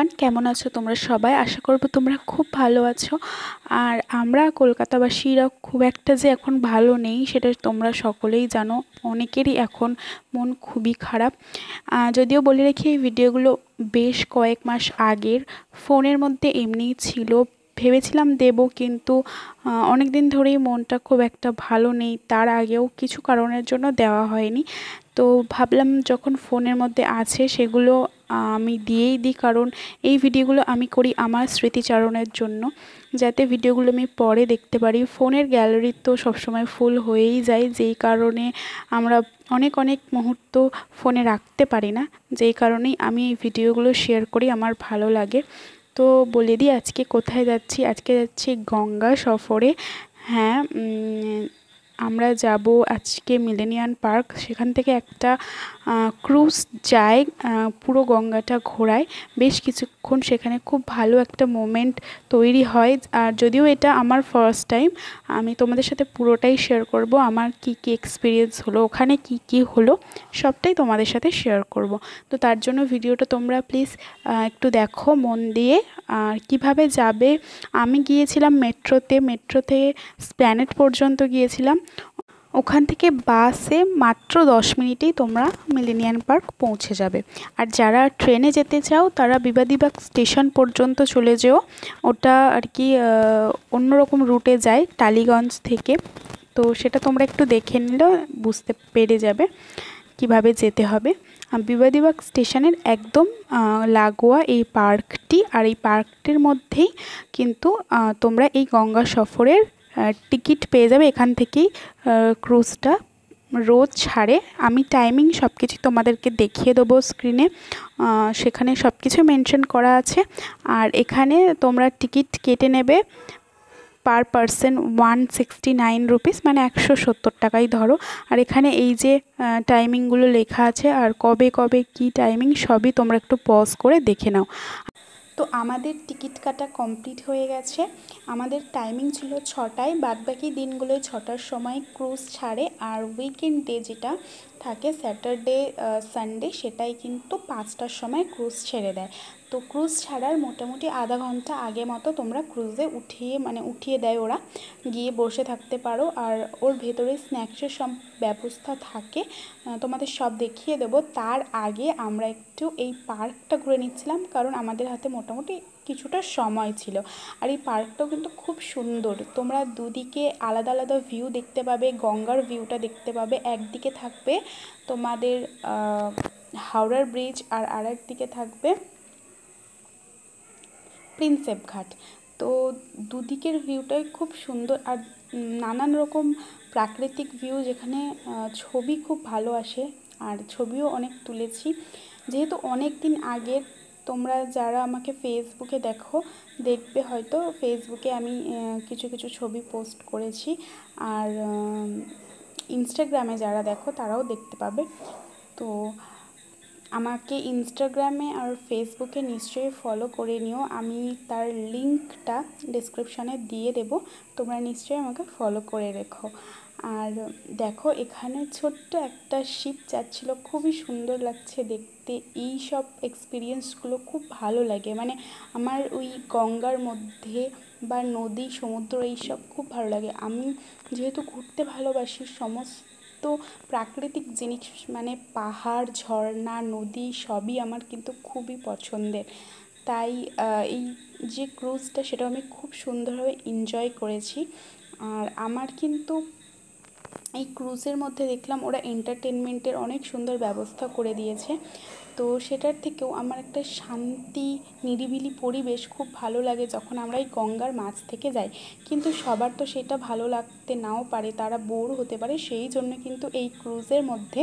Everyone, কেমন আছো তোমরা সবাই? আশা করব তোমরা খুব ভালো আছো। আর আমরা কলকাতাবাসীরা খুব একটা যে এখন ভালো নেই সেটা তোমরা সকলেই জানো। অনেকেরই এখন মন খুবই খারাপ। যদিও বলে রাখি, এই ভিডিওগুলো বেশ কয়েক মাস আগের। ফোনের মধ্যে এমনিই ছিল, ভেবেছিলাম দেব, কিন্তু অনেক দিন ধরেই মনটা খুব একটা ভালো নেই। তার আগেও কিছু কারণের জন্য দেওয়া হয়নি। তো ভাবলাম যখন ফোনের মধ্যে আছে সেগুলো আমি দিয়েই দিই, কারণ এই ভিডিওগুলো আমি করি আমার স্মৃতিচারণের জন্য, যাতে ভিডিওগুলো আমি পরে দেখতে পারি। ফোনের গ্যালারি তো সবসময় ফুল হয়েই যায়, যেই কারণে আমরা অনেক অনেক মুহূর্ত ফোনে রাখতে পারি না, যেই কারণেই আমি এই ভিডিওগুলো শেয়ার করি, আমার ভালো লাগে। তো বলে দিই আজকে কোথায় যাচ্ছি। আজকে যাচ্ছি গঙ্গা সফরে। হ্যাঁ, আমরা যাব আজকে মিলেনিয়াম পার্ক। সেখান থেকে একটা ক্রুজ যায়, পুরো গঙ্গাটা ঘোরায়। বেশ কিছুক্ষণ সেখানে খুব ভালো একটা মোমেন্ট তৈরি হয়। আর যদিও এটা আমার ফার্স্ট টাইম, আমি তোমাদের সাথে পুরোটাই শেয়ার করব। আমার কি কি এক্সপিরিয়েন্স হলো, ওখানে কি কি হলো, সবটাই তোমাদের সাথে শেয়ার করব। তো তার জন্য ভিডিওটা তোমরা প্লিজ একটু দেখো মন দিয়ে। আর কীভাবে যাবে, আমি গিয়েছিলাম মেট্রোতে। মেট্রো থেকে স্প্ল্যানেড পর্যন্ত গিয়েছিলাম। ওখান থেকে বাসে মাত্র 10 মিনিটেই তোমরা মিলেনিয়াম পার্ক পৌঁছে যাবে। আর যারা ট্রেনে যেতে চাও তারা বিবাদীবাগ স্টেশন পর্যন্ত চলে যেও। ওটা আর কি অন্যরকম রুটে যায় টালিগঞ্জ থেকে। তো সেটা তোমরা একটু দেখে নিলে বুঝতে পেরে যাবে কিভাবে যেতে হবে। বিবাদীবাগ স্টেশনের একদম লাগোয়া এই পার্কটি। আর এই পার্কটির মধ্যেই কিন্তু তোমরা এই গঙ্গা সফরের টিকিট পেয়ে যাবে। এখান থেকেই ক্রুজটা রোজ ছাড়ে। আমি টাইমিং সব কিছু তোমাদেরকে দেখিয়ে দেবো স্ক্রিনে, সেখানে সব কিছু মেনশন করা আছে। আর এখানে তোমরা টিকিট কেটে নেবে পার পারসন 169 রুপিস, মানে 170 টাকাই ধরো। আর এখানে এই যে টাইমিংগুলো লেখা আছে আর কবে কবে কি টাইমিং সবই তোমরা একটু পজ করে দেখে নাও। তো আমাদের টিকিট কাটা কমপ্লিট হয়ে গেছে। আমাদের টাইমিং ছিল 6টায়, বাদবাকি দিনগুলোয় 6টার সময় ক্রুজ ছাড়ে। আর উইকেন্ড ডে যেটা থাকে স্যাটারডে সানডে, সেটাই কিন্তু 5টার সময় ক্রুজ ছেড়ে দেয়। তো ক্রুজ ছাড়ার মোটামুটি আধা ঘন্টা আগে মতো তোমরা ক্রুজে উঠিয়ে দেয় ওরা, গিয়ে বসে থাকতে পারো। আর ওর ভেতরে স্ন্যাক্সের সব ব্যবস্থা থাকে, তোমাদের সব দেখিয়ে দেবো। তার আগে আমরা একটু এই পার্কটা ঘুরে নিচ্ছিলাম, কারণ আমাদের হাতে মোটামুটি কিছুটা সময় ছিল। আর এই পার্কটাও কিন্তু খুব সুন্দর। তোমরা দুদিকে আলাদা আলাদা ভিউ দেখতে পাবে। গঙ্গার ভিউটা দেখতে পাবে, একদিকে থাকবে তোমাদের হাওড়ার ব্রিজ, আর আরেক দিকে থাকবে প্রিন্সেপ ঘাট। তো দুদিকের ভিউটাই খুব সুন্দর। আর নানান রকম প্রাকৃতিক ভিউ, যেখানে ছবি খুব ভালো আসে। আর ছবিও অনেক তুলেছি, যেহেতু অনেক দিন আগের। তোমরা যারা আমাকে ফেসবুকে দেখবে হয়তো, ফেসবুকে আমি কিছু কিছু ছবি পোস্ট করেছি। আর ইনস্টাগ্রামে যারা দেখো তারাও দেখতে পাবে। তো আমাকে ইনস্টাগ্রামে আর ফেসবুকে নিশ্চয়ই ফলো করে নিও। আমি তার লিঙ্কটা ডেসক্রিপশানে দিয়ে দেবো, তোমরা নিশ্চয়ই আমাকে ফলো করে রেখো। আর দেখো, এখানে ছোট্ট একটা শিপ যাচ্ছিল, খুবই সুন্দর লাগছে দেখতে। এই সব এক্সপিরিয়েন্সগুলো খুব ভালো লাগে, মানে আমার ওই গঙ্গার মধ্যে বা নদী সমুদ্র এইসব খুব ভালো লাগে। আমি যেহেতু ঘুরতে ভালোবাসি, সমস্ত প্রাকৃতিক জিনিস মানে পাহাড়, ঝর্ণা, নদী সবই আমার কিন্তু খুবই পছন্দের। তাই এই যে ক্রুজটা, সেটা আমি খুব সুন্দরভাবে এনজয় করেছি। আর আমার কিন্তু এই ক্রুজের মধ্যে দেখলাম ওরা এন্টারটেনমেন্টের অনেক সুন্দর ব্যবস্থা করে দিয়েছে। তো সেটার থেকেও আমার একটা শান্তি, নিরিবিলি পরিবেশ খুব ভালো লাগে যখন আমরা এই গঙ্গার মাছ থেকে যাই। কিন্তু সবার তো সেটা ভালো লাগতে নাও পারে, তারা বোর হতে পারে। সেই জন্য কিন্তু এই ক্রুজের মধ্যে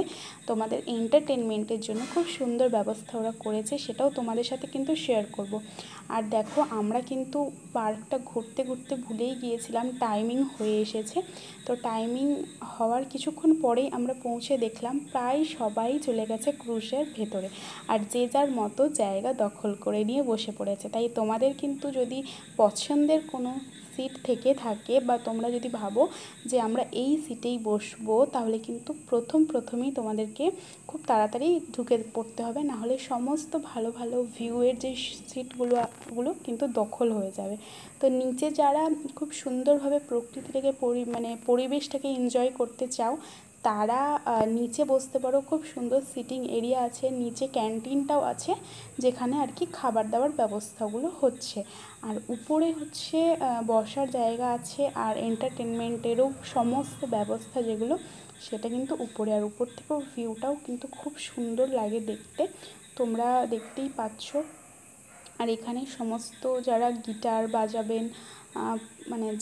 তোমাদের এন্টারটেনমেন্টের জন্য খুব সুন্দর ব্যবস্থা ওরা করেছে, সেটাও তোমাদের সাথে কিন্তু শেয়ার করব। আর দেখো, আমরা কিন্তু পার্কটা ঘুরতে ঘুরতে ভুলেই গিয়েছিলাম, টাইমিং হয়ে এসেছে। তো টাইমিং হওয়ার কিছুক্ষণ পরেই আমরা পৌঁছে দেখলাম প্রায় সবাই চলে গেছে ক্রুজের ভেতরে, আর যে যার মতো জায়গা দখল করে নিয়ে বসে পড়েছে। তাই তোমাদের কিন্তু যদি পছন্দের কোনো সিট থেকে থাকে বা তোমরা যদি ভাবো যে আমরা এই সিটেই বসবো, তাহলে কিন্তু প্রথমেই তোমাদেরকে খুব তাড়াতাড়ি ঢুকে পড়তে হবে, নাহলে সমস্ত ভালো ভালো ভিউয়ের যে সিটগুলো কিন্তু দখল হয়ে যাবে। তো নিচে যারা খুব সুন্দরভাবে প্রকৃতিটাকে পরিবেশটাকে এনজয় করতে চাও, তারা নিচে বসতে পারো। খুব সুন্দর সিটিং এরিয়া আছে, নিচে ক্যান্টিনটাও আছে যেখানে আর কি খাবার দাবার ব্যবস্থাগুলো হচ্ছে। আর উপরে হচ্ছে বসার জায়গা আছে, আর এন্টারটেনমেন্টেরও সমস্ত ব্যবস্থা যেগুলো, সেটা কিন্তু উপরে। আর উপর থেকেও ভিউটাও কিন্তু খুব সুন্দর লাগে দেখতে, তোমরা দেখতেই পাচ্ছ। আর এখানে সমস্ত যারা গিটার বাজাবেন,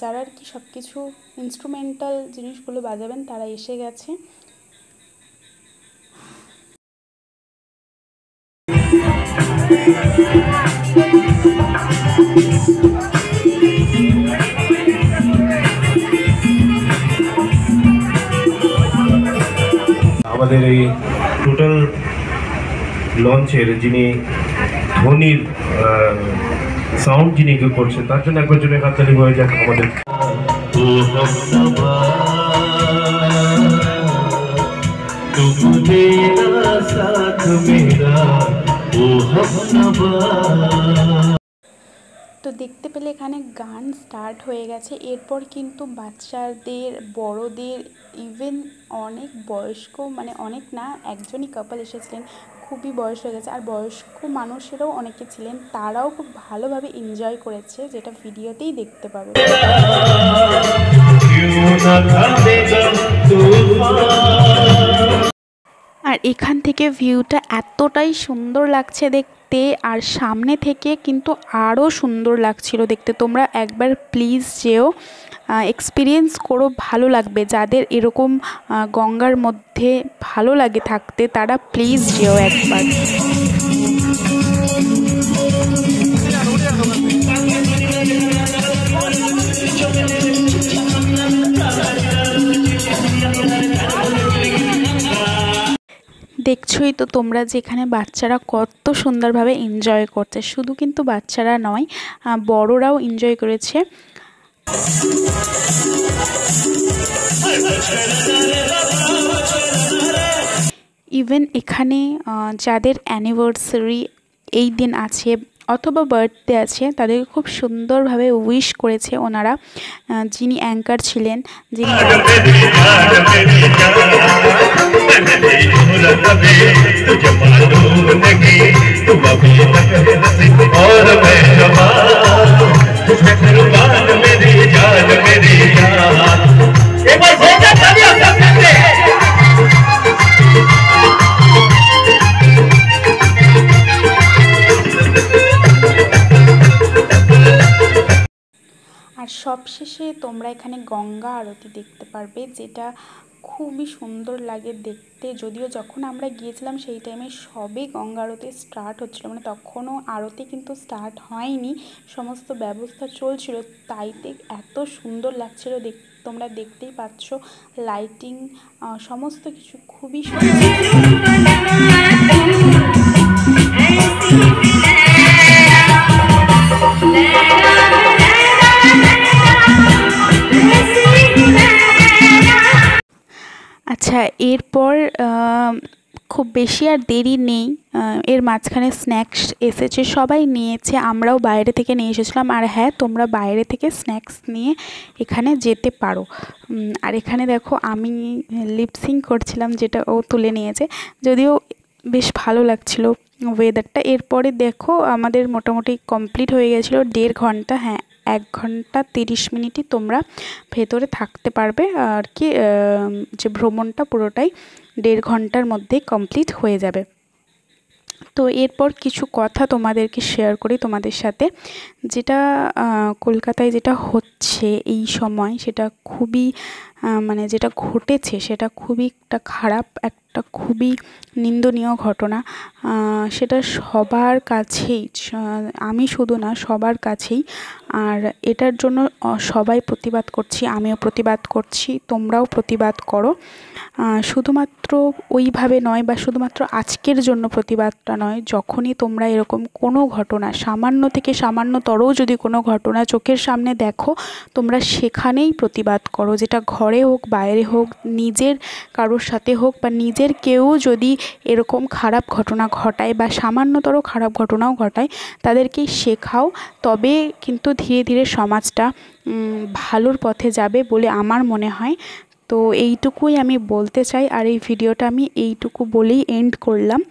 যারা আর কি সব কিছু ইনস্ট্রুমেন্টাল জিনিসগুলো বাজাবেন, তারা এসে গেছে। আমাদের এই টোটাল লঞ্চের যিনি ধ্বনির সাউন্ড যিনি করছেন, তার জন্য একবার জন্য হাততালি হয়ে যাক আমাদের। তো দেখতে পেলে এখানে গান স্টার্ট হয়ে গেছে। এরপর কিন্তু বাচ্চাদের, বড়দের, ইভেন অনেক বয়স্ক, অনেক না, একজনই কাপল এসেছিলেন, খুবই বয়স হয়ে গেছে, আর বয়স্ক মানুষেরাও অনেকে ছিলেন, তারাও খুব ভালোভাবে এনজয় করেছে, যেটা ভিডিওতেই দেখতে পাবে। আর এখান থেকে ভিউটা এতটাই সুন্দর লাগছে দেখতে, আর সামনে থেকে কিন্তু আরও সুন্দর লাগছিল দেখতে। তোমরা একবার প্লিজ যেও, এক্সপিরিয়েন্স করো, ভালো লাগবে। যাদের এরকম গঙ্গার মধ্যে ভালো লাগে থাকতে, তারা প্লিজ যেও একবার। দেখছোই তো তোমরা যে এখানে বাচ্চারা কত সুন্দরভাবে এনজয় করছে। শুধু কিন্তু বাচ্চারা নয়, বড়রাও এনজয় করেছে। ইভেন এখানে যাদের অ্যানিভার্সারি এই দিন আছে অথবা বার্থডে আছে, তাদেরকে খুব সুন্দরভাবে উইশ করেছে ওনারা, যিনি অ্যাঙ্কার ছিলেন, যিনি আর সবশেষে তোমরা এখানে গঙ্গা আরতি দেখতে পারবে, যেটা খুবই সুন্দর লাগে দেখতে। যদিও যখন আমরা গিয়েছিলাম সেই টাইমে সবে গঙ্গা আরতি স্টার্ট হচ্ছিল, তখনও আরতি কিন্তু স্টার্ট হয়নি, সমস্ত ব্যবস্থা চলছিল, তাই এত সুন্দর লাগছিল তোমরা দেখতেই পাচ্ছ। লাইটিং, সমস্ত কিছু খুবই আচ্ছা। এরপর খুব বেশি আর দেরি নেই, এর মাঝখানে স্ন্যাক্স এসেছে, সবাই নিয়েছে, আমরাও বাইরে থেকে নিয়ে এসেছিলাম। আর হ্যাঁ, তোমরা বাইরে থেকে স্ন্যাক্স নিয়ে এখানে যেতে পারো। আর এখানে দেখো আমি লিপসিং করছিলাম, যেটা ও তুলে নিয়েছে, যদিও বেশ ভালো লাগছিল ওয়েদারটা। এরপরে দেখো আমাদের মোটামুটি কমপ্লিট হয়ে গেছিলো 1.5 ঘন্টা, হ্যাঁ 1 ঘন্টা 30 মিনিটই তোমরা ভেতরে থাকতে পারবে আর কি। যে ভ্রমণটা পুরোটাই 1.5 ঘন্টার মধ্যেই কমপ্লিট হয়ে যাবে। তো এরপর কিছু কথা তোমাদেরকে শেয়ার করি তোমাদের সাথে, যেটা কলকাতায় যেটা হচ্ছে এই সময়, সেটা খুবই মানে যেটা ঘটেছে সেটা খুবই একটা খারাপ, একটা খুবই নিন্দনীয় ঘটনা। সেটা সবার কাছেই, আমি শুধু না, সবার কাছেই। আর এটার জন্য সবাই প্রতিবাদ করছি, আমিও প্রতিবাদ করছি, তোমরাও প্রতিবাদ করো। শুধুমাত্র ওইভাবে নয়, বা শুধুমাত্র আজকের জন্য প্রতিবাদটা নয়, যখনই তোমরা এরকম কোনো ঘটনা, সামান্য থেকে সামান্যতরও যদি কোনো ঘটনা চোখের সামনে দেখো, তোমরা সেখানেই প্রতিবাদ করো। যেটা ঘরে হোক, বাইরে হোক, নিজের কারোর সাথে হোক, বা নিজের কেউ যদি এরকম খারাপ ঘটনা ঘটায় বা সামান্যতর খারাপ ঘটনাও ঘটায়, তাদেরকেই শেখাও। তবে কিন্তু ধীরে ধীরে সমাজটা ভালোর পথে যাবে বলে আমার মনে হয়। তো এইটুকুই আমি বলতে চাই, আর এই ভিডিওটা আমি এইটুকু বলেই এন্ড করলাম।